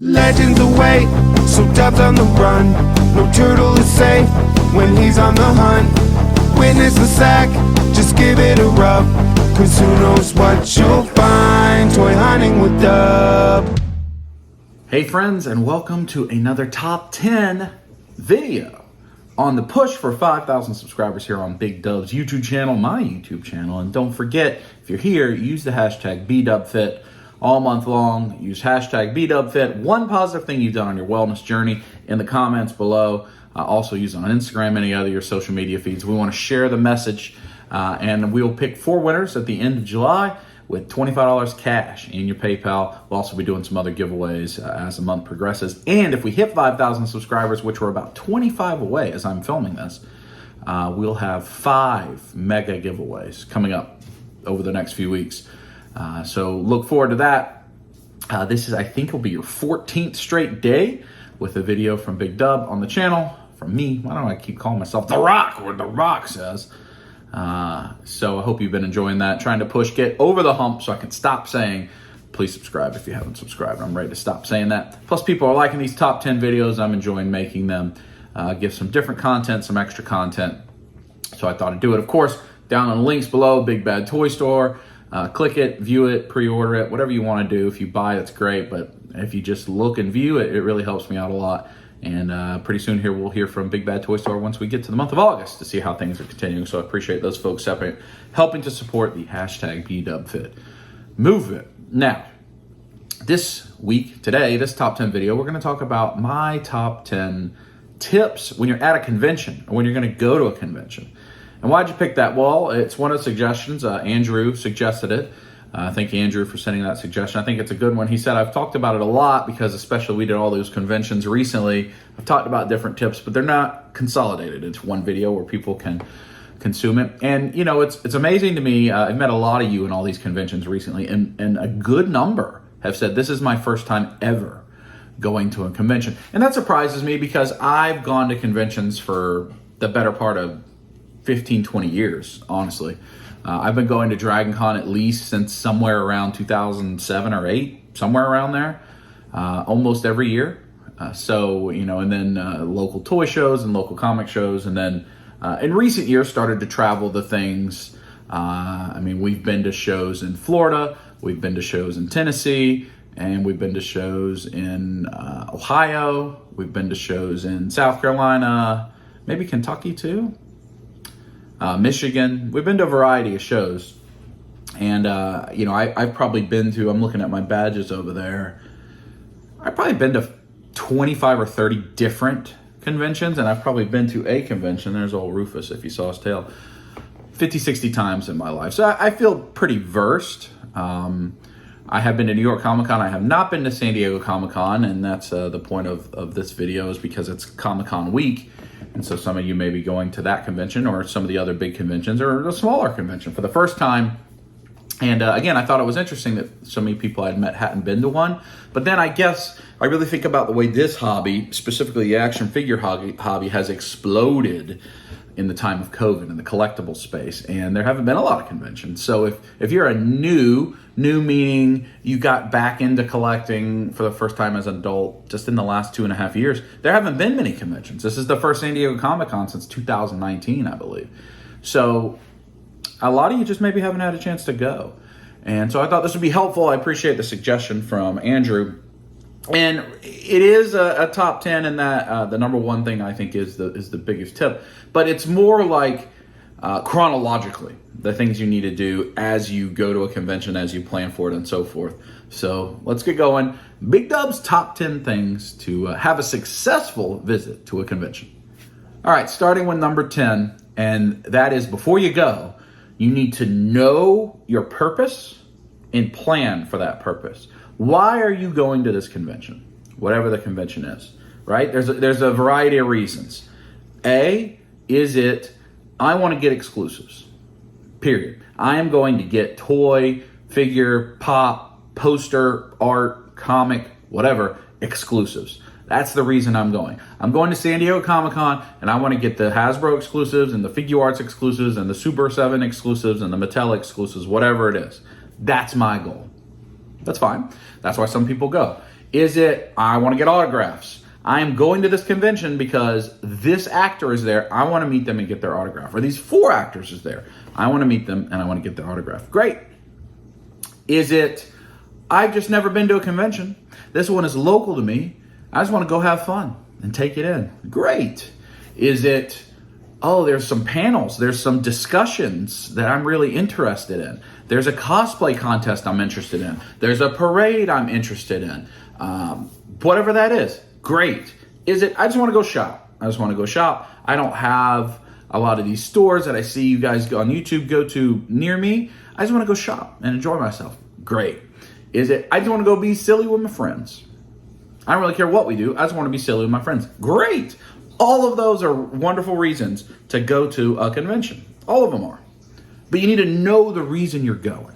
Legends await, so dubs on the run. No turtle is safe when he's on the hunt. Witness the sack, just give it a rub. Cause who knows what you'll find toy hunting with Dub. Hey friends, and welcome to another top 10 video on the push for 5,000 subscribers here on Big Dub's YouTube channel, my YouTube channel. And don't forget, if you're here, use the hashtag bigdubfit all month long. Use hashtag bigdubfit. One positive thing you've done on your wellness journey in the comments below. Also use it on Instagram, any other your social media feeds. We want to share the message, and we'll pick 4 winners at the end of July with $25 cash in your PayPal. We'll also be doing some other giveaways as the month progresses. And if we hit 5,000 subscribers, which we're about 25 away as I'm filming this, we'll have 5 mega giveaways coming up over the next few weeks. So look forward to that. This is, I think, will be your 14th straight day with a video from Big Dub on the channel. From me, why don't I keep calling myself The Rock, or The Rock says. So I hope you've been enjoying that. Trying to get over the hump so I can stop saying, please subscribe if you haven't subscribed. I'm ready to stop saying that. Plus, people are liking these top 10 videos. I'm enjoying making them. Give some different content, some extra content. So I thought I'd do it. Of course, down on the links below, Big Bad Toy Store. Click it, view it, pre-order it, whatever you want to do. If you buy, it's great. But if you just look and view it, it really helps me out a lot. And pretty soon here, we'll hear from Big Bad Toy Store once we get to the month of August to see how things are continuing. So I appreciate those folks helping to support the hashtag BDubFit movement. Now, this week, today, this top 10 video, we're going to talk about my top 10 tips when you're at a convention or when you're going to go to a convention. And why'd you pick that? Well, it's one of the suggestions. Andrew suggested it. Thank you, Andrew, for sending that suggestion. I think it's a good one. He said, I've talked about it a lot because especially we did all those conventions recently. I've talked about different tips, but they're not consolidated into one video where people can consume it. And, you know, it's amazing to me. I've met a lot of you in all these conventions recently, and a good number have said, this is my first time ever going to a convention. And that surprises me because I've gone to conventions for the better part of 15, 20 years, honestly. I've been going to Dragon Con at least since somewhere around 2007 or 8, somewhere around there, almost every year. So, you know, and then local toy shows and local comic shows. And then in recent years started to travel the things. I mean, we've been to shows in Florida, we've been to shows in Tennessee, and we've been to shows in Ohio. We've been to shows in South Carolina, maybe Kentucky too. Michigan. We've been to a variety of shows. And, you know, I've probably been to, I'm looking at my badges over there, I've probably been to 25 or 30 different conventions, and I've probably been to a convention, there's old Rufus if you saw his tail, 50, 60 times in my life. So I feel pretty versed. I have been to New York Comic Con. I have not been to San Diego Comic Con, and that's the point of this video is because it's Comic Con week. And so some of you may be going to that convention or some of the other big conventions or a smaller convention for the first time. And again, I thought it was interesting that so many people I'd met hadn't been to one. But then I guess I really think about the way this hobby, specifically the action figure hobby has exploded in the time of COVID in the collectible space. And there haven't been a lot of conventions. So if you're a new meaning you got back into collecting for the first time as an adult just in the last 2.5 years, there haven't been many conventions. This is the first San Diego Comic Con since 2019, I believe. So a lot of you just maybe haven't had a chance to go. And so I thought this would be helpful. I appreciate the suggestion from Andrew. And it is a top 10 in that the number one thing I think is the biggest tip. But it's more like chronologically the things you need to do as you go to a convention, as you plan for it and so forth. So let's get going. Big Dub's top 10 things to have a successful visit to a convention. All right, starting with number 10, and that is before you go, you need to know your purpose and plan for that purpose. Why are you going to this convention? Whatever the convention is, right? There's a variety of reasons. A, is it, I want to get exclusives, period. I am going to get toy, figure, pop, poster, art, comic, whatever, exclusives. That's the reason I'm going. I'm going to San Diego Comic Con, and I want to get the Hasbro exclusives and the Figuarts exclusives and the Super 7 exclusives and the Mattel exclusives, whatever it is. That's my goal. That's fine. That's why some people go. Is it, I want to get autographs? I am going to this convention because this actor is there. I want to meet them and get their autograph. Or these 4 actors is there. I want to meet them and I want to get their autograph. Great. Is it, I've just never been to a convention. This one is local to me. I just want to go have fun and take it in. Great. Is it, oh, there's some panels, there's some discussions that I'm really interested in. There's a cosplay contest I'm interested in. There's a parade I'm interested in. Whatever that is, great. Is it, I just want to go shop. I just want to go shop. I don't have a lot of these stores that I see you guys go on YouTube go to near me. I just want to go shop and enjoy myself. Great. Is it, I just want to go be silly with my friends. I don't really care what we do. I just want to be silly with my friends. Great. All of those are wonderful reasons to go to a convention. All of them are. But you need to know the reason you're going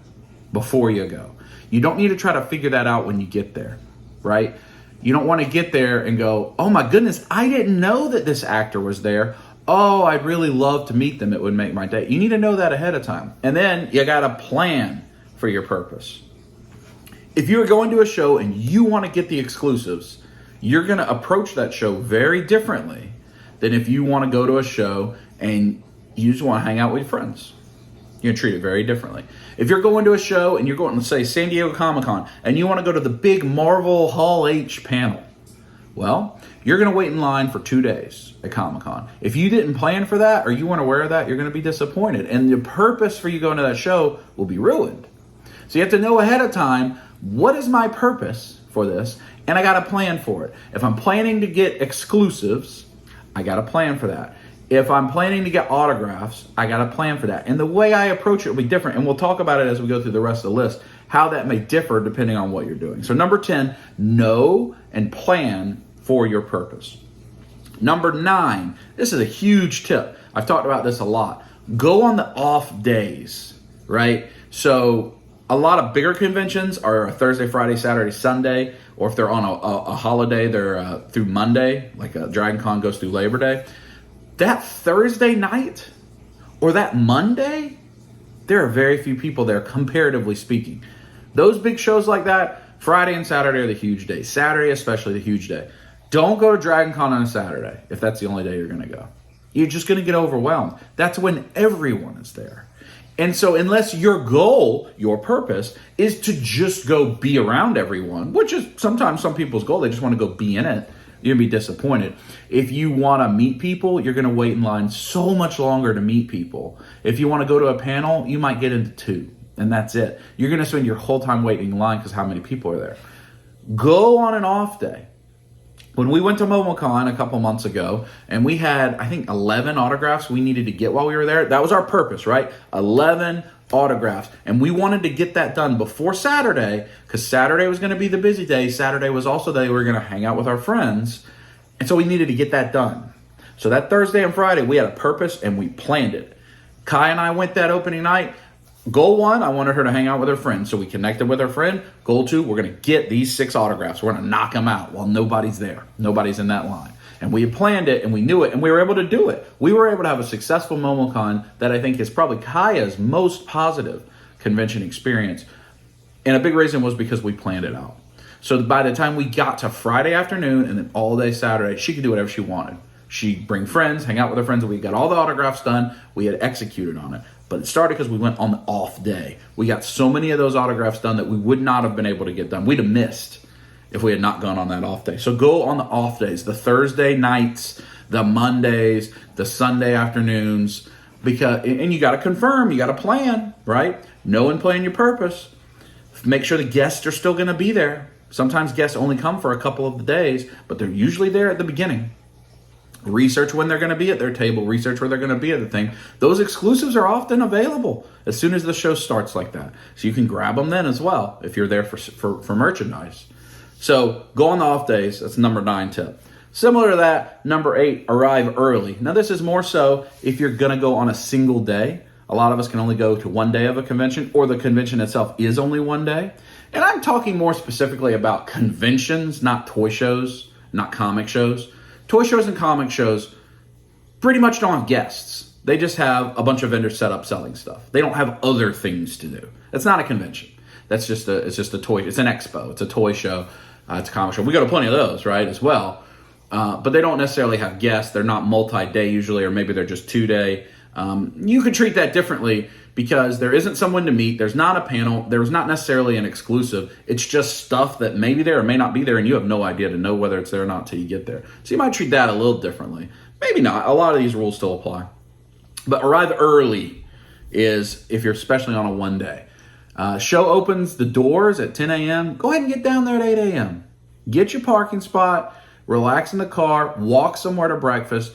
before you go. You don't need to try to figure that out when you get there, right? You don't want to get there and go, oh my goodness, I didn't know that this actor was there. Oh, I'd really love to meet them. It would make my day. You need to know that ahead of time. And then you got to plan for your purpose. If you're going to a show and you want to get the exclusives, you're going to approach that show very differently than if you want to go to a show and you just want to hang out with your friends. You're going to treat it very differently. If you're going to a show and you're going to, say, San Diego Comic-Con, and you want to go to the big Marvel Hall H panel, well, you're going to wait in line for 2 days at Comic-Con. If you didn't plan for that or you weren't aware of that, you're going to be disappointed. And the purpose for you going to that show will be ruined. So you have to know ahead of time, what is my purpose for this? And I got to plan for it. If I'm planning to get exclusives, I got to plan for that. If I'm planning to get autographs, I got to plan for that. And the way I approach it will be different. And we'll talk about it as we go through the rest of the list, how that may differ depending on what you're doing. So number 10, know and plan for your purpose. Number 9, this is a huge tip. I've talked about this a lot. Go on the off days, right? So a lot of bigger conventions are Thursday, Friday, Saturday, Sunday, or if they're on a holiday, they're through Monday, like Dragon Con goes through Labor Day. That Thursday night or that Monday, there are very few people there, comparatively speaking. Those big shows like that, Friday and Saturday are the huge days. Saturday especially the huge day. Don't go to Dragon Con on a Saturday if that's the only day you're going to go. You're just going to get overwhelmed. That's when everyone is there. And so unless your goal, your purpose, is to just go be around everyone, which is sometimes some people's goal, they just want to go be in it, you're going to be disappointed. If you want to meet people, you're going to wait in line so much longer to meet people. If you want to go to a panel, you might get into 2, and that's it. You're going to spend your whole time waiting in line because how many people are there. Go on an off day. When we went to MomoCon a couple months ago, and we had, I think, 11 autographs we needed to get while we were there. That was our purpose, right? 11 autographs. And we wanted to get that done before Saturday, because Saturday was going to be the busy day. Saturday was also the day we were going to hang out with our friends. And so we needed to get that done. So that Thursday and Friday, we had a purpose, and we planned it. Kai and I went that opening night. Goal 1, I wanted her to hang out with her friend. So we connected with her friend. Goal 2, we're going to get these 6 autographs. We're going to knock them out while nobody's there. Nobody's in that line. And we had planned it and we knew it and we were able to do it. We were able to have a successful MomoCon that I think is probably Kaya's most positive convention experience. And a big reason was because we planned it out. So by the time we got to Friday afternoon and then all day Saturday, she could do whatever she wanted. She'd bring friends, hang out with her friends, and we got all the autographs done. We had executed on it. But it started because we went on the off day. We got so many of those autographs done that we would not have been able to get done. We'd have missed if we had not gone on that off day. So go on the off days, the Thursday nights, the Mondays, the Sunday afternoons, and you got to confirm, you got to plan, right? Know and plan your purpose. Make sure the guests are still going to be there. Sometimes guests only come for a couple of the days, but they're usually there at the beginning. Research when they're going to be at their table. Research where they're going to be at the thing. Those exclusives are often available as soon as the show starts like that. So you can grab them then as well if you're there for merchandise. So go on the off days. That's number 9 tip. Similar to that, number 8, arrive early. Now this is more so if you're going to go on a single day. A lot of us can only go to one day of a convention, or the convention itself is only one day. And I'm talking more specifically about conventions, not toy shows, not comic shows. Toy shows and comic shows pretty much don't have guests. They just have a bunch of vendors set up selling stuff. They don't have other things to do. That's not a convention. It's just a toy. It's an expo. It's a toy show. It's a comic show. We go to plenty of those, right, as well. But they don't necessarily have guests. They're not multi-day usually, or maybe they're just 2-day. You could treat that differently because there isn't someone to meet. There's not a panel. There's not necessarily an exclusive. It's just stuff that may be there or may not be there, and you have no idea to know whether it's there or not until you get there. So you might treat that a little differently. Maybe not. A lot of these rules still apply. But arrive early is if you're especially on a 1-day. Show opens the doors at 10 a.m. Go ahead and get down there at 8 a.m. Get your parking spot, relax in the car, walk somewhere to breakfast,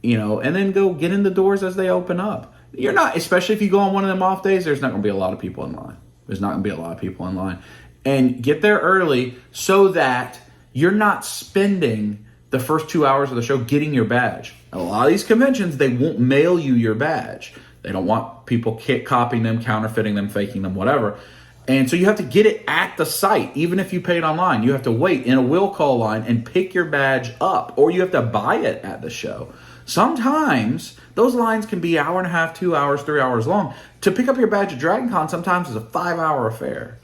and then go get in the doors as they open up. You're not, especially if you go on one of them off days, there's not going to be a lot of people in line. And get there early so that you're not spending the first 2 hours of the show getting your badge. At a lot of these conventions, they won't mail you your badge. They don't want people copying them, counterfeiting them, faking them, whatever. And so you have to get it at the site. Even if you paid online, you have to wait in a will call line and pick your badge up, or you have to buy it at the show. Sometimes those lines can be 1.5 hours, 2 hours, 3 hours long. To pick up your badge at Dragon Con sometimes is a 5-hour affair.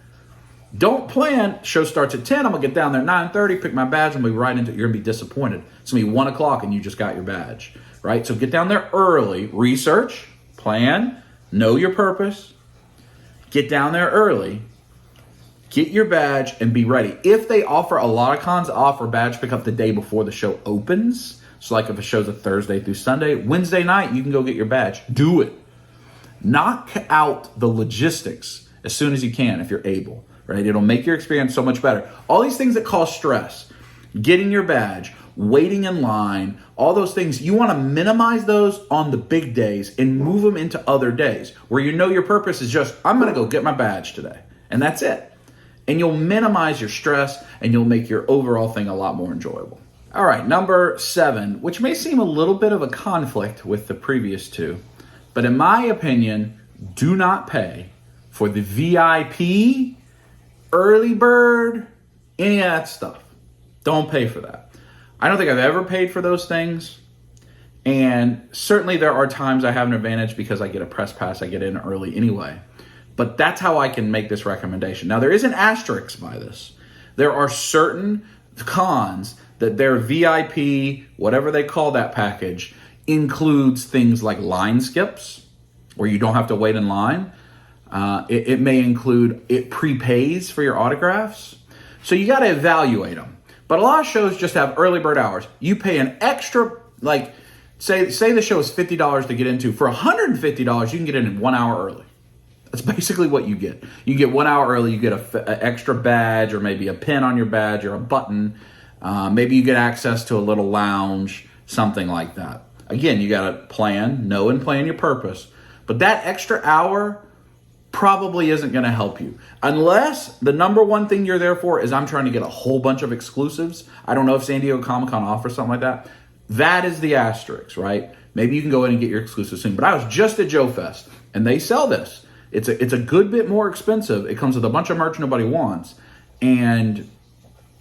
Don't plan, show starts at 10, I'm going to get down there at 9:30, pick my badge, and be right into it. You're going to be disappointed. It's going to be 1 o'clock and you just got your badge, right? So get down there early, research, plan, know your purpose, get down there early, get your badge, and be ready. If they offer, a lot of cons offer badge pickup the day before the show opens. So like if a show's a Thursday through Sunday, Wednesday night, you can go get your badge. Do it. Knock out the logistics as soon as you can if you're able, right? It'll make your experience so much better. All these things that cause stress, getting your badge, waiting in line, all those things, you want to minimize those on the big days and move them into other days where you know your purpose is just, I'm going to go get my badge today. And that's it. And you'll minimize your stress and you'll make your overall thing a lot more enjoyable. All right, number 7, which may seem a little bit of a conflict with the previous 2, but in my opinion, do not pay for the VIP, early bird, any of that stuff. Don't pay for that. I don't think I've ever paid for those things. And certainly there are times I have an advantage because I get a press pass, I get in early anyway. But that's how I can make this recommendation. Now, there is an asterisk by this. There are certain cons that their VIP, whatever they call that package, includes things like line skips, where you don't have to wait in line. It may include, it prepays for your autographs. So you got to evaluate them. But a lot of shows just have early bird hours. You pay an extra, like, say the show is $50 to get into. For $150, you can get in 1 hour early. That's basically what you get. You get 1 hour early, you get an extra badge or maybe a pin on your badge or a button. Maybe you get access to a little lounge, something like that. Again, you got to know and plan your purpose. But that extra hour probably isn't going to help you. Unless the number one thing you're there for is I'm trying to get a whole bunch of exclusives. I don't know if San Diego Comic-Con offers something like that. That is the asterisk, right? Maybe you can go in and get your exclusive soon. But I was just at Joe Fest, and they sell this. It's a good bit more expensive. It comes with a bunch of merch nobody wants. And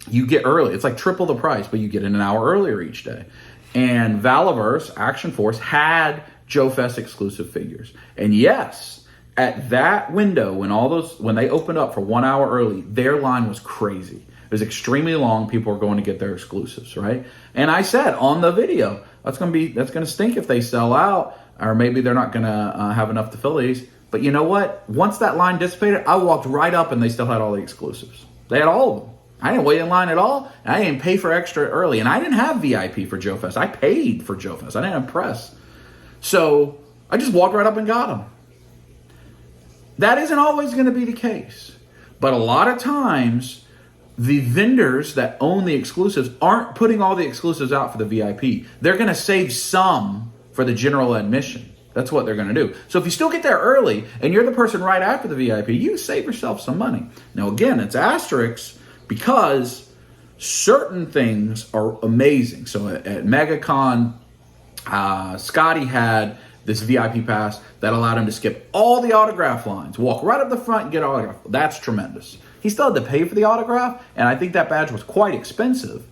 you get early. It's like triple the price, but you get in an hour earlier each day. And Valaverse, Action Force, had Joe Fest exclusive figures. And yes, at that window, when they opened up for 1 hour early, their line was crazy. It was extremely long. People were going to get their exclusives, right? And I said on the video, that's going to stink if they sell out, or maybe they're not going to have enough to fill these. But you know what? Once that line dissipated, I walked right up and they still had all the exclusives. They had all of them. I didn't wait in line at all. And I didn't pay for extra early. And I didn't have VIP for Joe Fest. I paid for Joe Fest. I didn't have press. So I just walked right up and got them. That isn't always going to be the case. But a lot of times, the vendors that own the exclusives aren't putting all the exclusives out for the VIP. They're going to save some for the general admission. That's what they're going to do. So if you still get there early and you're the person right after the VIP, you save yourself some money. Now, again, it's asterisks because certain things are amazing. So at MegaCon, Scotty had this VIP pass that allowed him to skip all the autograph lines, walk right up the front and get an autograph. That's tremendous. He still had to pay for the autograph, and I think that badge was quite expensive,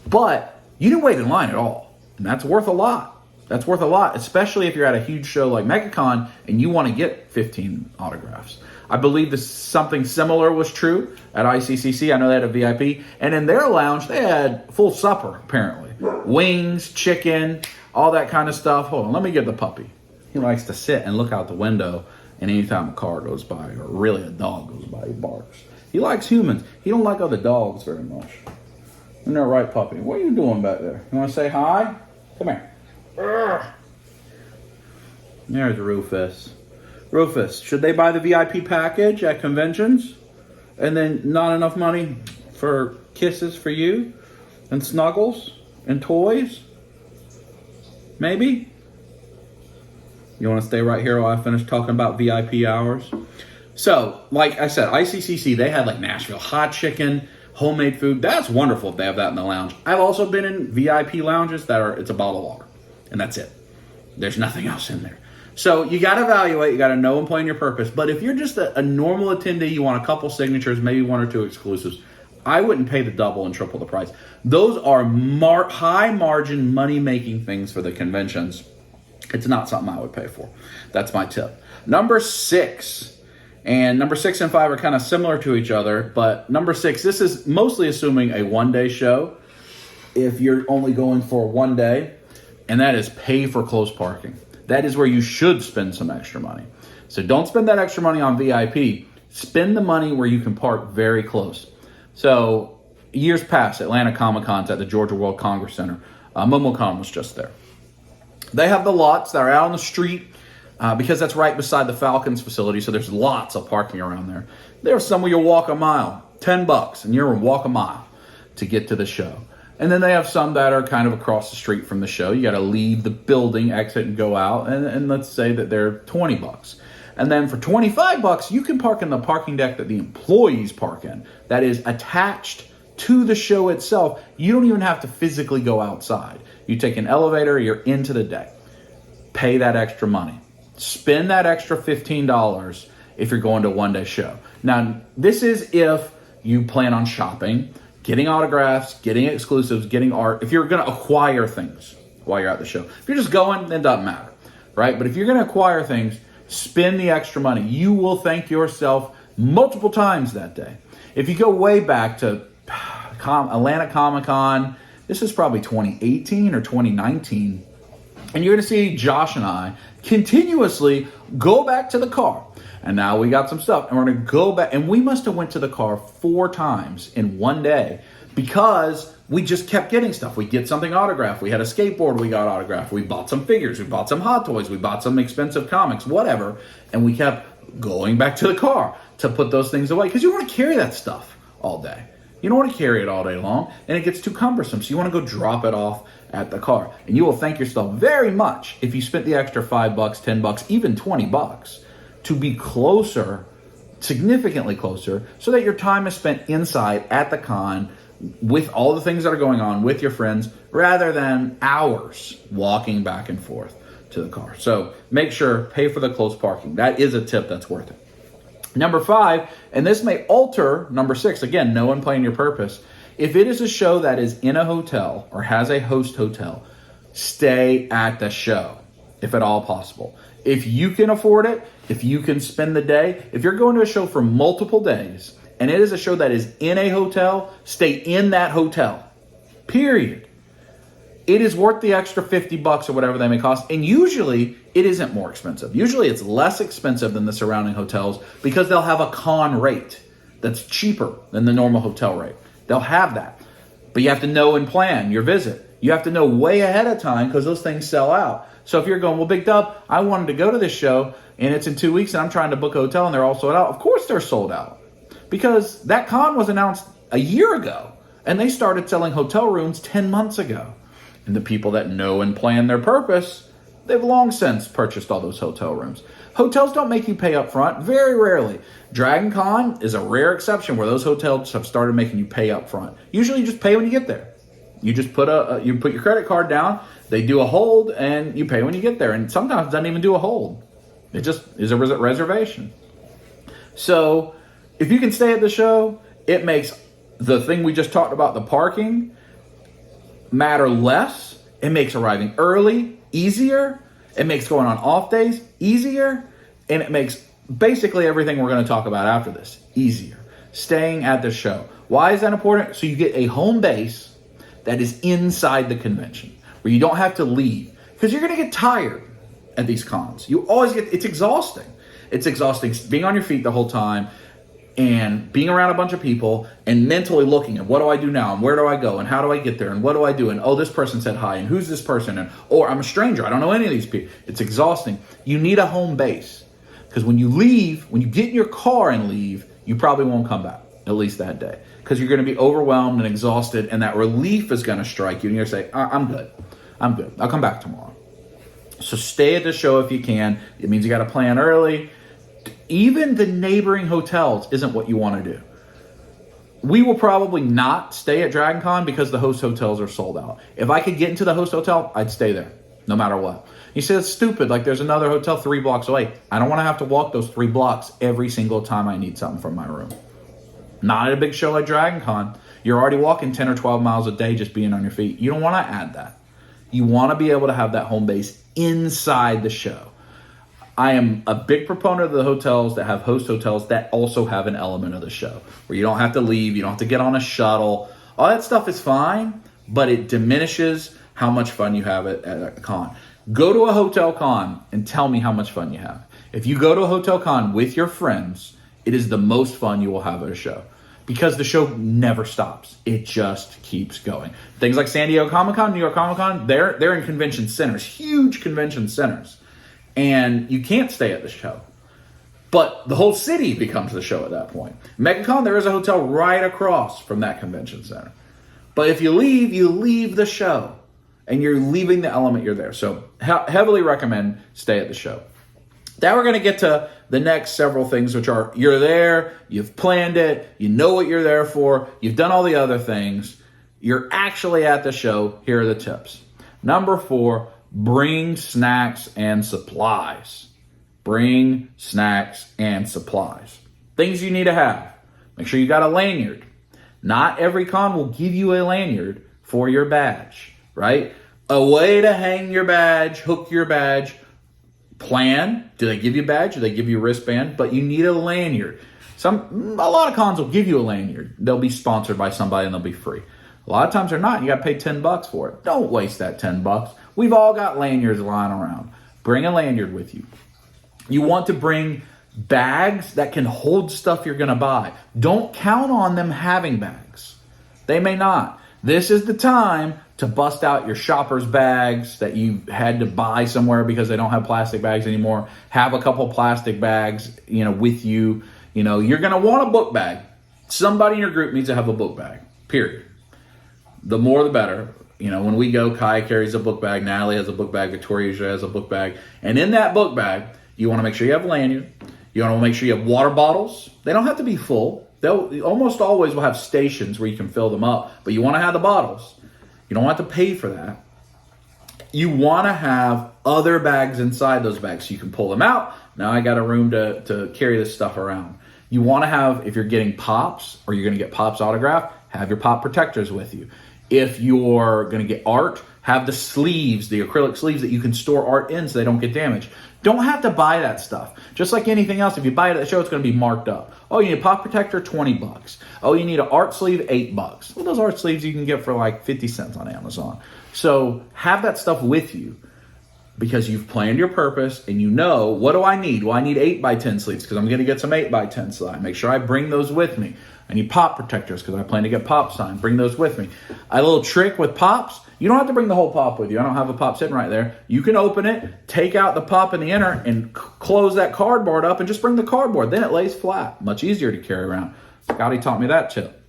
but you didn't wait in line at all, and that's worth a lot. That's worth a lot, especially if you're at a huge show like MegaCon and you want to get 15 autographs. I believe something similar was true at ICCC. I know they had a VIP. And in their lounge, they had full supper, apparently. Wings, chicken, all that kind of stuff. Hold on, let me get the puppy. He likes to sit and look out the window, and anytime a car goes by, or really a dog goes by, he barks. He likes humans. He don't like other dogs very much. Isn't that right, puppy? What are you doing back there? You want to say hi? Come here. Urgh. There's Rufus. Rufus, should they buy the VIP package at conventions? And then not enough money for kisses for you? And snuggles? And toys? Maybe? You want to stay right here while I finish talking about VIP hours? So, like I said, ICCC, they had like Nashville hot chicken, homemade food. That's wonderful if they have that in the lounge. I've also been in VIP lounges it's a bottle of water. And that's it. There's nothing else in there. So you got to evaluate, you got to know and plan your purpose. But if you're just a normal attendee, you want a couple signatures, maybe one or two exclusives, I wouldn't pay the double and triple the price. Those are high margin money making things for the conventions. It's not something I would pay for. That's my tip. Number 6. And number 6 and 5 are kind of similar to each other. But number 6, this is mostly assuming a one-day show. If you're only going for one day, and that is pay for close parking. That is where you should spend some extra money. So don't spend that extra money on VIP. Spend the money where you can park very close. So years past, Atlanta Comic-Con's at the Georgia World Congress Center. MomoCon was just there. They have the lots that are out on the street because that's right beside the Falcons facility. So there's lots of parking around there. There's some where you'll walk a mile, $10, and you're going to walk a mile to get to the show. And then they have some that are kind of across the street from the show. You got to leave the building, exit, and go out. And let's say that they're $20. And then for $25, you can park in the parking deck that the employees park in. That is attached to the show itself. You don't even have to physically go outside. You take an elevator, you're into the deck. Pay that extra money. Spend that extra $15 if you're going to a one-day show. Now, this is if you plan on shopping, getting autographs, getting exclusives, getting art. If you're going to acquire things while you're at the show. If you're just going, then it doesn't matter, right? But if you're going to acquire things, spend the extra money. You will thank yourself multiple times that day. If you go way back to Atlanta Comic-Con, this is probably 2018 or 2019, and you're going to see Josh and I continuously go back to the car. And now we got some stuff, and we're going to go back. And we must have went to the car 4 times in one day because we just kept getting stuff. We get something autographed. We had a skateboard we got autographed. We bought some figures. We bought some Hot Toys. We bought some expensive comics, whatever. And we kept going back to the car to put those things away because you want to carry that stuff all day. You don't want to carry it all day long, and it gets too cumbersome. So you want to go drop it off at the car. And you will thank yourself very much if you spent the extra $5, $10, even $20 to be closer, significantly closer, so that your time is spent inside at the con with all the things that are going on with your friends, rather than hours walking back and forth to the car. So make sure, pay for the close parking. That is a tip that's worth it. Number 5, and this may alter number 6, again, know and plan your purpose. If it is a show that is in a hotel or has a host hotel, stay at the show, if at all possible. If you can afford it, if you can spend the day, if you're going to a show for multiple days, and it is a show that is in a hotel, stay in that hotel, period. It is worth the extra $50 or whatever they may cost, and usually it isn't more expensive. Usually it's less expensive than the surrounding hotels because they'll have a con rate that's cheaper than the normal hotel rate. They'll have that, but you have to know and plan your visit. You have to know way ahead of time because those things sell out. So if you're going, well, Big Dub, I wanted to go to this show and it's in 2 weeks and I'm trying to book a hotel and they're all sold out. Of course they're sold out because that con was announced a year ago and they started selling hotel rooms 10 months ago. And the people that know and plan their purpose, they've long since purchased all those hotel rooms. Hotels don't make you pay up front, very rarely. Dragon Con is a rare exception where those hotels have started making you pay up front. Usually you just pay when you get there. You just put your credit card down, they do a hold, and you pay when you get there. And sometimes it doesn't even do a hold. It just is a reservation. So if you can stay at the show, it makes the thing we just talked about, the parking, matter less. It makes arriving early easier. It makes going on off days easier. And it makes basically everything we're going to talk about after this, easier. Staying at the show. Why is that important? So you get a home base that is inside the convention, where you don't have to leave, because you're going to get tired at these cons. You always get, it's exhausting. It's exhausting being on your feet the whole time and being around a bunch of people and mentally looking at what do I do now and where do I go and how do I get there and what do I do and oh, this person said hi and who's this person and or I'm a stranger, I don't know any of these people. It's exhausting. You need a home base, because when you leave, when you get in your car and leave, you probably won't come back, at least that day, because you're going to be overwhelmed and exhausted, and that relief is going to strike you and you're going to say, I'm good, I'll come back tomorrow. So stay at the show if you can. It means you got to plan early. Even the neighboring hotels isn't what you want to do. We will probably not stay at Dragon Con because the host hotels are sold out. If I could get into the host hotel, I'd stay there no matter what. You say that's stupid, like there's another hotel 3 blocks away. I don't want to have to walk those 3 blocks every single time I need something from my room. Not at a big show like Dragon Con. You're already walking 10 or 12 miles a day just being on your feet. You don't want to add that. You want to be able to have that home base inside the show. I am a big proponent of the hotels that have host hotels that also have an element of the show, where you don't have to leave, you don't have to get on a shuttle. All that stuff is fine, but it diminishes how much fun you have at a con. Go to a hotel con and tell me how much fun you have. If you go to a hotel con with your friends, it is the most fun you will have at a show, because the show never stops. It just keeps going. Things like San Diego Comic-Con, New York Comic-Con, they're in convention centers, huge convention centers. And you can't stay at the show. But the whole city becomes the show at that point. MegaCon, there is a hotel right across from that convention center. But if you leave the show. And you're leaving the element you're there. So heavily recommend stay at the show. Now we're going to get to the next several things, which are you're there, you've planned it, you know what you're there for, you've done all the other things, you're actually at the show. Here are the tips. Number 4, bring snacks and supplies. Bring snacks and supplies. Things you need to have. Make sure you got a lanyard. Not every con will give you a lanyard for your badge, right? A way to hang your badge, hook your badge. Plan. Do they give you a badge? Do they give you a wristband? But you need a lanyard. A lot of cons will give you a lanyard. They'll be sponsored by somebody and they'll be free. A lot of times they're not. You got to pay $10 for it. Don't waste that $10. We've all got lanyards lying around. Bring a lanyard with you. You want to bring bags that can hold stuff you're going to buy. Don't count on them having bags. They may not. This is the time to bust out your shopper's bags that you had to buy somewhere because they don't have plastic bags anymore. Have a couple plastic bags, with you. You're going to want a book bag. Somebody in your group needs to have a book bag, period. The more the better. When we go, Kai carries a book bag, Natalie has a book bag, Victoria usually has a book bag. And in that book bag, you want to make sure you have a lanyard. You want to make sure you have water bottles. They don't have to be full. They'll almost always will have stations where you can fill them up, but you want to have the bottles. You don't have to pay for that. You want to have other bags inside those bags so you can pull them out. Now I got a room to carry this stuff around. You want to have, if you're getting Pops or you're going to get Pops autographed, have your Pop protectors with you. If you're going to get art, have the sleeves, the acrylic sleeves that you can store art in so they don't get damaged. Don't have to buy that stuff. Just like anything else, if you buy it at the show, it's going to be marked up. Oh, you need a pop protector, $20. Oh, you need an art sleeve, $8. Well, those art sleeves you can get for like 50 cents on Amazon. So have that stuff with you because you've planned your purpose and you know, what do I need? Well, I need 8x10 sleeves because I'm going to get some 8x10 slide. Make sure I bring those with me. I need pop protectors because I plan to get pop signed. Bring those with me. A little trick with pops, you don't have to bring the whole pop with you. I don't have a pop sitting right there. You can open it, take out the pop in the inner, and close that cardboard up and just bring the cardboard. Then it lays flat. Much easier to carry around. Scotty taught me that tip.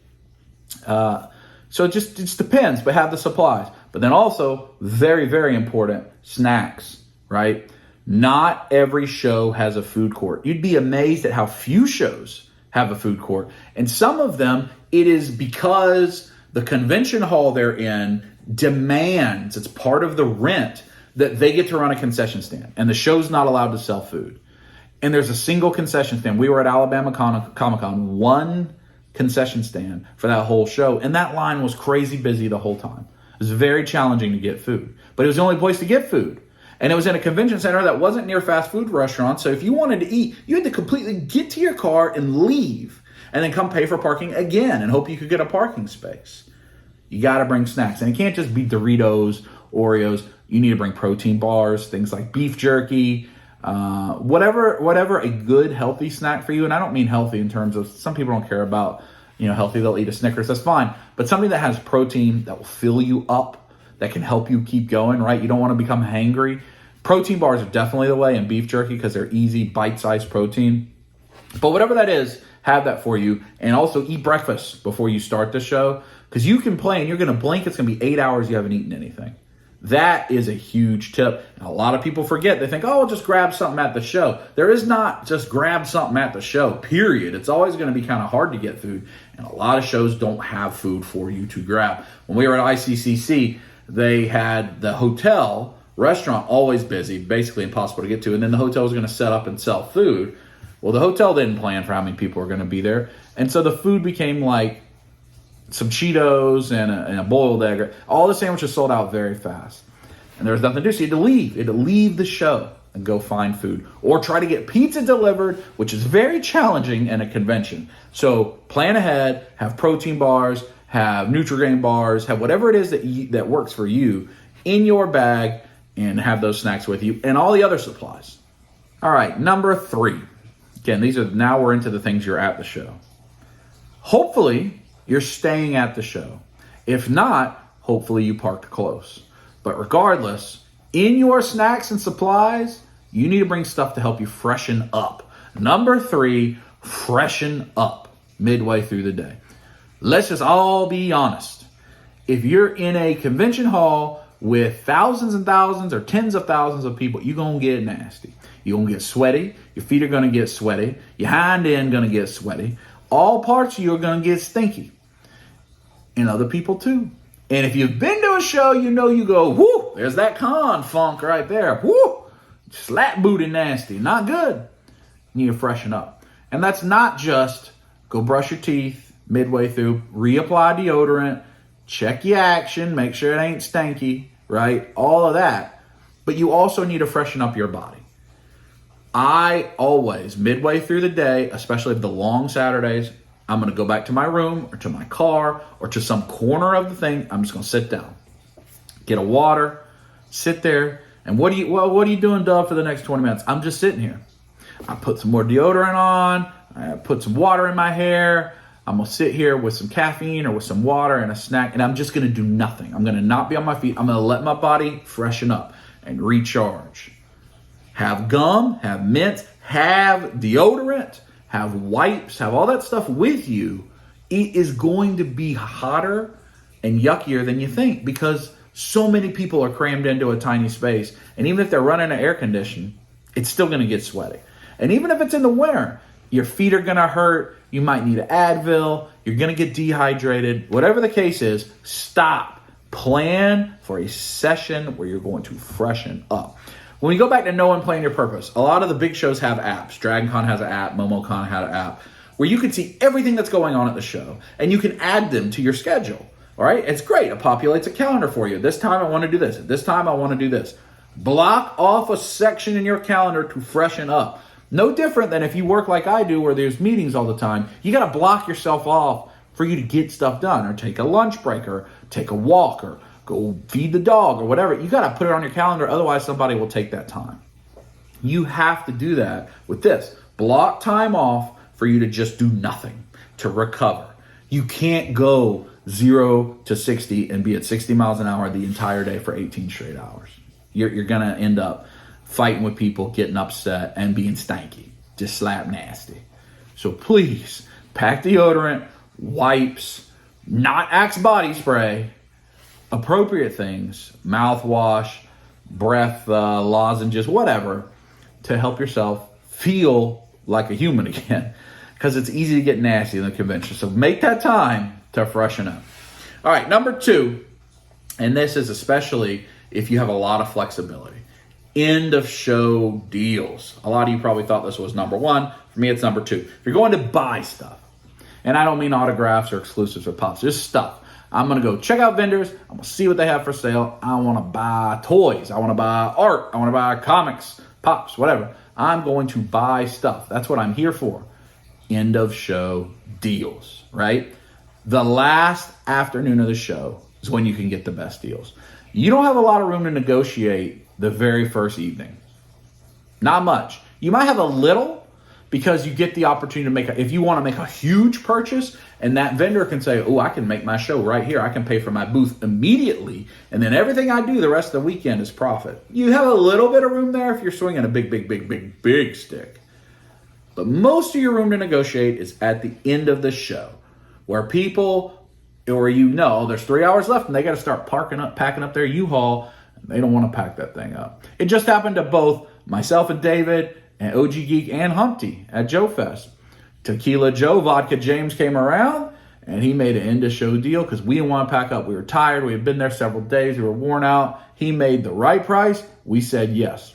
So it just depends, but have the supplies. But then also, very, very important, snacks, right? Not every show has a food court. You'd be amazed at how few shows have a food court. And some of them, it is because the convention hall they're in demands, it's part of the rent, that they get to run a concession stand. And the show's not allowed to sell food. And there's a single concession stand. We were at Alabama Comic-Con, one concession stand for that whole show. And that line was crazy busy the whole time. It was very challenging to get food. But it was the only place to get food. And it was in a convention center that wasn't near fast food restaurants. So if you wanted to eat, you had to completely get to your car and leave and then come pay for parking again and hope you could get a parking space. You got to bring snacks. And it can't just be Doritos, Oreos. You need to bring protein bars, things like beef jerky, whatever a good, healthy snack for you. And I don't mean healthy in terms of some people don't care about, healthy. They'll eat a Snickers. That's fine. But something that has protein that will fill you up, that can help you keep going, right? You don't want to become hangry. Protein bars are definitely the way, and beef jerky because they're easy, bite-sized protein. But whatever that is, have that for you. And also eat breakfast before you start the show because you can play and you're going to blink. It's going to be 8 hours you haven't eaten anything. That is a huge tip. And a lot of people forget. They think, I'll just grab something at the show. There is not just grab something at the show, period. It's always going to be kind of hard to get food. And a lot of shows don't have food for you to grab. When we were at ICCC, they had the hotel restaurant always busy, basically impossible to get to. And then the hotel was going to set up and sell food. Well, the hotel didn't plan for how many people were going to be there. And so the food became like some Cheetos and a boiled egg. All the sandwiches sold out very fast. And there was nothing to do. So you had to leave. You had to leave the show and go find food. Or try to get pizza delivered, which is very challenging in a convention. So plan ahead, have protein bars, have Nutri-Grain bars, have whatever it is that works for you in your bag, and have those snacks with you and all the other supplies. All right, number 3. Again, now we're into the things you're at the show. Hopefully, you're staying at the show. If not, hopefully you parked close. But regardless, in your snacks and supplies, you need to bring stuff to help you freshen up. Number 3, freshen up midway through the day. Let's just all be honest. If you're in a convention hall with thousands and thousands or tens of thousands of people, you're going to get nasty. You're going to get sweaty. Your feet are going to get sweaty. Your hind end going to get sweaty. All parts of you are going to get stinky. And other people too. And if you've been to a show, you go, whoo, there's that con funk right there. Whoo, slap booty nasty. Not good. You need to freshen up. And that's not just go brush your teeth midway through, reapply deodorant, check your action, make sure it ain't stanky, right? All of that. But you also need to freshen up your body. I always, midway through the day, especially the long Saturdays, I'm going to go back to my room or to my car or to some corner of the thing. I'm just going to sit down, get a water, sit there. And what are you doing, Dove, for the next 20 minutes? I'm just sitting here. I put some more deodorant on. I put some water in my hair. I'm going to sit here with some caffeine or with some water and a snack, and I'm just going to do nothing. I'm going to not be on my feet. I'm going to let my body freshen up and recharge. Have gum, have mints, have deodorant, have wipes, have all that stuff with you. It is going to be hotter and yuckier than you think because so many people are crammed into a tiny space. And even if they're running an air condition, it's still going to get sweaty. And even if it's in the winter, your feet are going to hurt. You might need an Advil. You're going to get dehydrated. Whatever the case is, stop. Plan for a session where you're going to freshen up. When we go back to know and plan your purpose, a lot of the big shows have apps. Dragon Con has an app. MomoCon had an app where you can see everything that's going on at the show and you can add them to your schedule. All right? It's great. It populates a calendar for you. This time I want to do this. At this time I want to do this. Block off a section in your calendar to freshen up. No different than if you work like I do where there's meetings all the time. You got to block yourself off for you to get stuff done or take a lunch break or take a walk or go feed the dog or whatever. You got to put it on your calendar. Otherwise, somebody will take that time. You have to do that with this. Block time off for you to just do nothing, to recover. You can't go 0 to 60 and be at 60 miles an hour the entire day for 18 straight hours. You're going to end up fighting with people, getting upset, and being stanky. Just slap nasty. So please, pack deodorant, wipes, not Axe body spray, appropriate things, mouthwash, breath lozenges, whatever, to help yourself feel like a human again. Because it's easy to get nasty in the convention. So make that time to freshen up. All right, number 2, and this is especially if you have a lot of flexibility. End of show deals. A lot of you probably thought this was number 1. For me, it's number 2. If you're going to buy stuff, and I don't mean autographs or exclusives or pops, just stuff. I'm going to go check out vendors. I'm going to see what they have for sale. I want to buy toys. I want to buy art. I want to buy comics, pops, whatever. I'm going to buy stuff. That's what I'm here for. End of show deals, right? The last afternoon of the show is when you can get the best deals. You don't have a lot of room to negotiate the very first evening. Not much. You might have a little because you get the opportunity to make, if you want to make a huge purchase, and that vendor can say, oh, I can make my show right here. I can pay for my booth immediately. And then everything I do the rest of the weekend is profit. You have a little bit of room there if you're swinging a big stick. But most of your room to negotiate is at the end of the show, where people, or there's 3 hours left and they got to start packing up their U-Haul. And they don't want to pack that thing up. It just happened to both myself and David and OG Geek and Humpty at Joe Fest. Tequila Joe, Vodka James came around and he made an end of show deal because we didn't want to pack up. We were tired. We had been there several days. We were worn out. He made the right price. We said yes.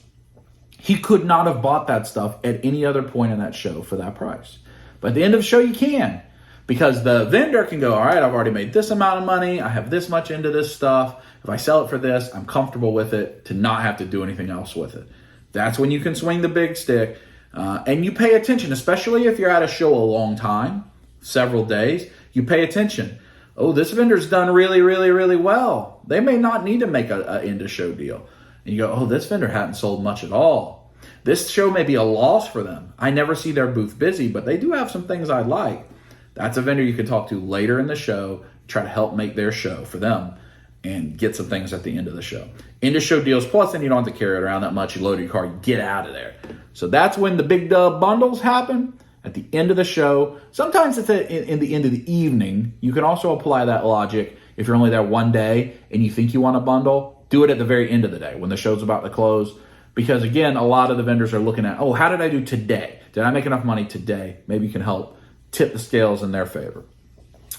He could not have bought that stuff at any other point in that show for that price. But at the end of the show, you can. Because the vendor can go, all right, I've already made this amount of money. I have this much into this stuff. If I sell it for this, I'm comfortable with it to not have to do anything else with it. That's when you can swing the big stick. And you pay attention, especially if you're at a show a long time, several days. You pay attention. Oh, this vendor's done really, really, really well. They may not need to make an end of show deal. And you go, oh, this vendor hadn't sold much at all. This show may be a loss for them. I never see their booth busy, but they do have some things I like. That's a vendor you can talk to later in the show, try to help make their show for them and get some things at the end of the show. End of show deals, plus then you don't have to carry it around that much. You load your car, you get out of there. So that's when the big dub bundles happen, at the end of the show. Sometimes it's in the end of the evening. You can also apply that logic if you're only there one day and you think you want a bundle. Do it at the very end of the day when the show's about to close. Because again, a lot of the vendors are looking at, oh, how did I do today? Did I make enough money today? Maybe you can help tip the scales in their favor.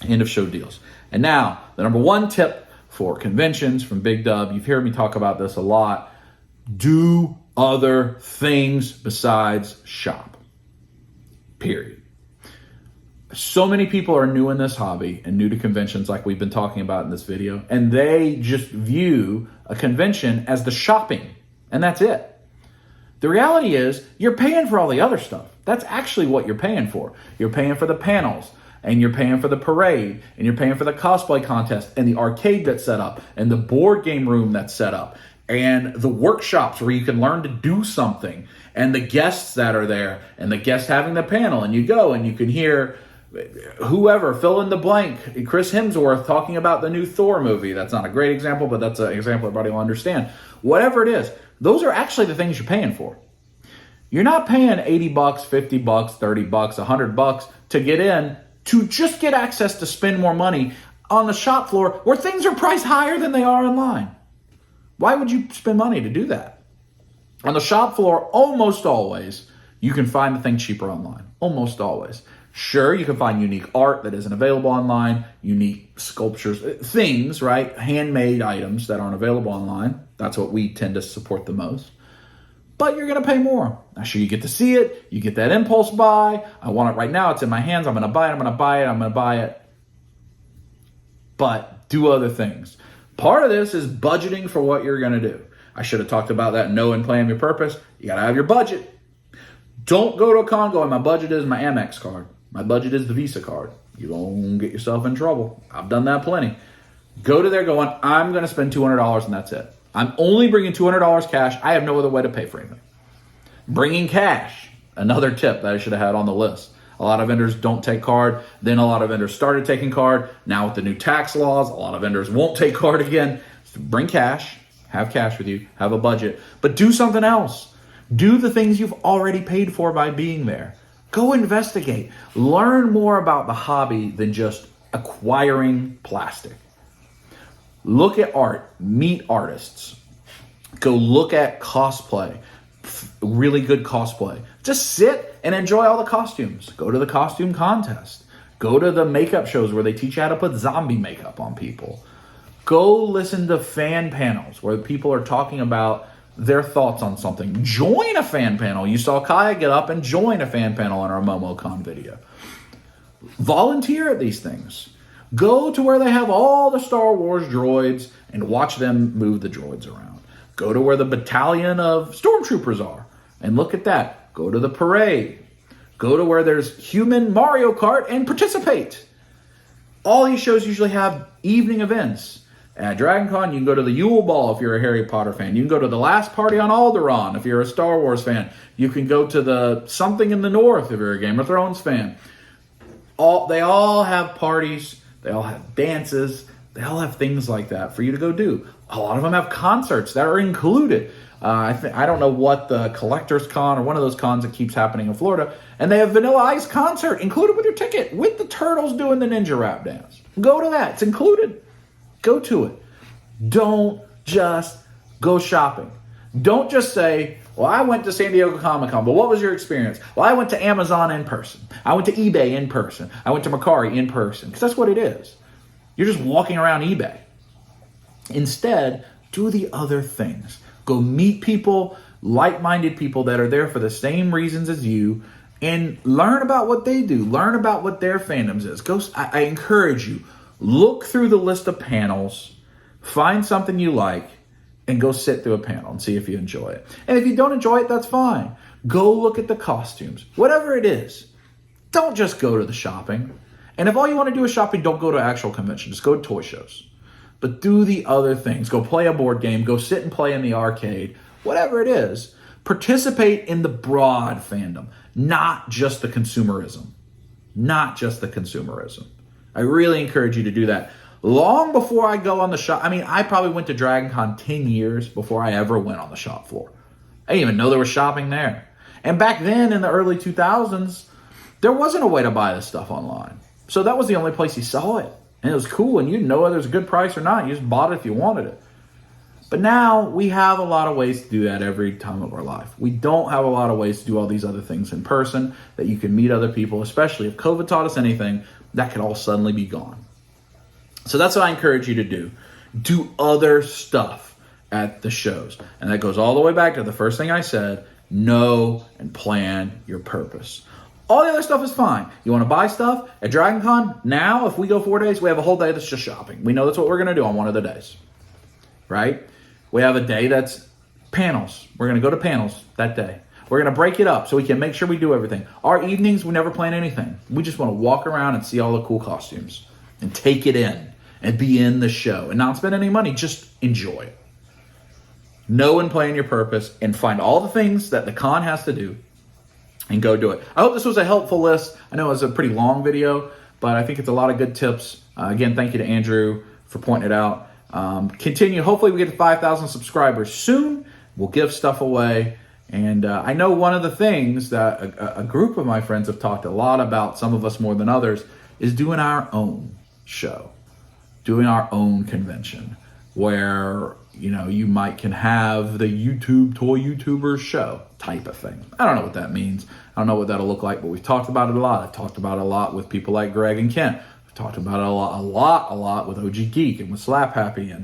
End of show deals. And now, the number one tip for conventions from Big Dub, you've heard me talk about this a lot. Do other things besides shop. Period. So many people are new in this hobby and new to conventions like we've been talking about in this video, and they just view a convention as the shopping, and that's it. The reality is you're paying for all the other stuff. That's actually what you're paying for. You're paying for the panels, and you're paying for the parade, and you're paying for the cosplay contest, and the arcade that's set up, and the board game room that's set up, and the workshops where you can learn to do something, and the guests that are there, and the guests having the panel, and you go and you can hear whoever, fill in the blank, Chris Hemsworth talking about the new Thor movie. That's not a great example, but that's an example everybody will understand. Whatever it is, those are actually the things you're paying for. You're not paying $80, $50, $30, $100 to get in to just get access to spend more money on the shop floor where things are priced higher than they are online. Why would you spend money to do that? On the shop floor, almost always, you can find the thing cheaper online. Almost always. Sure, you can find unique art that isn't available online, unique sculptures, things, right? Handmade items that aren't available online. That's what we tend to support the most. But you're going to pay more. Now, sure, you get to see it. You get that impulse buy. I want it right now. It's in my hands. I'm going to buy it. I'm going to buy it. I'm going to buy it. But do other things. Part of this is budgeting for what you're going to do. I should have talked about that. Know and plan your purpose. You got to have your budget. Don't go to a con going, my budget is my Amex card. My budget is the Visa card. You don't get yourself in trouble. I've done that plenty. Go to there going, I'm going to spend $200 and that's it. I'm only bringing $200 cash. I have no other way to pay for anything. Bringing cash, another tip that I should have had on the list. A lot of vendors don't take card. Then a lot of vendors started taking card. Now with the new tax laws, a lot of vendors won't take card again. So bring cash. Have cash with you. Have a budget. But do something else. Do the things you've already paid for by being there. Go investigate. Learn more about the hobby than just acquiring plastic. Look at art. Meet artists. Go look at cosplay. Really good cosplay. Just sit and enjoy all the costumes. Go to the costume contest. Go to the makeup shows where they teach you how to put zombie makeup on people. Go listen to fan panels where people are talking about their thoughts on something. Join a fan panel. You saw Kaya get up and join a fan panel on our MomoCon video. Volunteer at these things. Go to where they have all the Star Wars droids and watch them move the droids around. Go to where the battalion of stormtroopers are and look at that. Go to the parade. Go to where there's human Mario Kart and participate. All these shows usually have evening events. At Dragon Con, you can go to the Yule Ball if you're a Harry Potter fan. You can go to the last party on Alderaan if you're a Star Wars fan. You can go to the Something in the North if you're a Game of Thrones fan. They all have parties. They all have dances. They all have things like that for you to go do. A lot of them have concerts that are included. I don't know what the Collectors Con or one of those cons that keeps happening in Florida. And they have Vanilla Ice concert included with your ticket with the turtles doing the ninja rap dance. Go to that. It's included. Go to it. Don't just go shopping. Don't just say, well, I went to San Diego Comic-Con, but what was your experience? Well, I went to Amazon in person. I went to eBay in person. I went to Mercari in person. Because that's what it is. You're just walking around eBay. Instead, do the other things. Go meet people, like-minded people that are there for the same reasons as you, and learn about what they do. Learn about what their fandoms is. I encourage you, look through the list of panels, find something you like, and go sit through a panel and see if you enjoy it. And if you don't enjoy it, that's fine. Go look at the costumes. Whatever it is, don't just go to the shopping. And if all you want to do is shopping, don't go to actual conventions. Just go to toy shows. But do the other things. Go play a board game. Go sit and play in the arcade. Whatever it is, participate in the broad fandom, not just the consumerism. Not just the consumerism. I really encourage you to do that. Long before I go on the shop, I probably went to Dragon Con 10 years before I ever went on the shop floor. I didn't even know there was shopping there. And back then, in the early 2000s, there wasn't a way to buy this stuff online. So that was the only place you saw it. And it was cool, and you didn't know whether it was a good price or not. You just bought it if you wanted it. But now we have a lot of ways to do that every time of our life. We don't have a lot of ways to do all these other things in person, that you can meet other people, especially if COVID taught us anything, that could all suddenly be gone. So that's what I encourage you to do. Do other stuff at the shows. And that goes all the way back to the first thing I said, know and plan your purpose. All the other stuff is fine. You want to buy stuff at Dragon Con? Now, if we go 4 days, we have a whole day that's just shopping. We know that's what we're going to do on one of the days, right? We have a day that's panels. We're going to go to panels that day. We're going to break it up so we can make sure we do everything. Our evenings, we never plan anything. We just want to walk around and see all the cool costumes and take it in and be in the show and not spend any money. Just enjoy it. Know and plan your purpose and find all the things that the con has to do and go do it. I hope this was a helpful list. I know it was a pretty long video, but I think it's a lot of good tips. Again, thank you to Andrew for pointing it out. Continue. Hopefully we get to 5,000 subscribers soon. We'll give stuff away. And I know one of the things that a group of my friends have talked a lot about, some of us more than others, is doing our own show, doing our own convention where, you can have the toy YouTubers show type of thing. I don't know what that means. I don't know what that'll look like, but we've talked about it a lot. I've talked about it a lot with people like Greg and Kent. I've talked about it a lot with OG Geek and with Slap Happy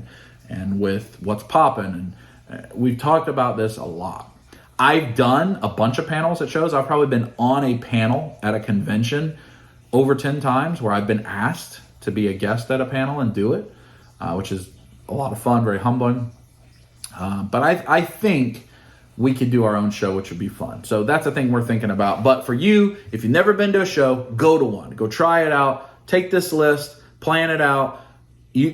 and with What's Poppin'. And we've talked about this a lot. I've done a bunch of panels at shows. I've probably been on a panel at a convention over 10 times where I've been asked to be a guest at a panel and do it, which is a lot of fun, very humbling. But I think we could do our own show, which would be fun. So that's the thing we're thinking about. But for you, if you've never been to a show, go to one. Go try it out. Take this list, plan it out.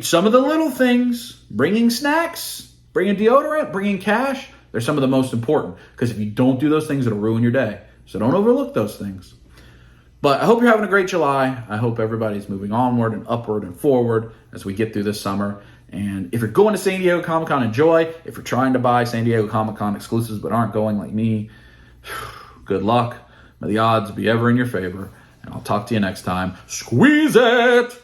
Some of the little things, bringing snacks, bringing deodorant, bringing cash, they're some of the most important. Because if you don't do those things, it'll ruin your day. So don't overlook those things. But I hope you're having a great July. I hope everybody's moving onward and upward and forward as we get through this summer. And if you're going to San Diego Comic-Con, enjoy. If you're trying to buy San Diego Comic-Con exclusives but aren't going like me, good luck. May the odds be ever in your favor. And I'll talk to you next time. Squeeze it!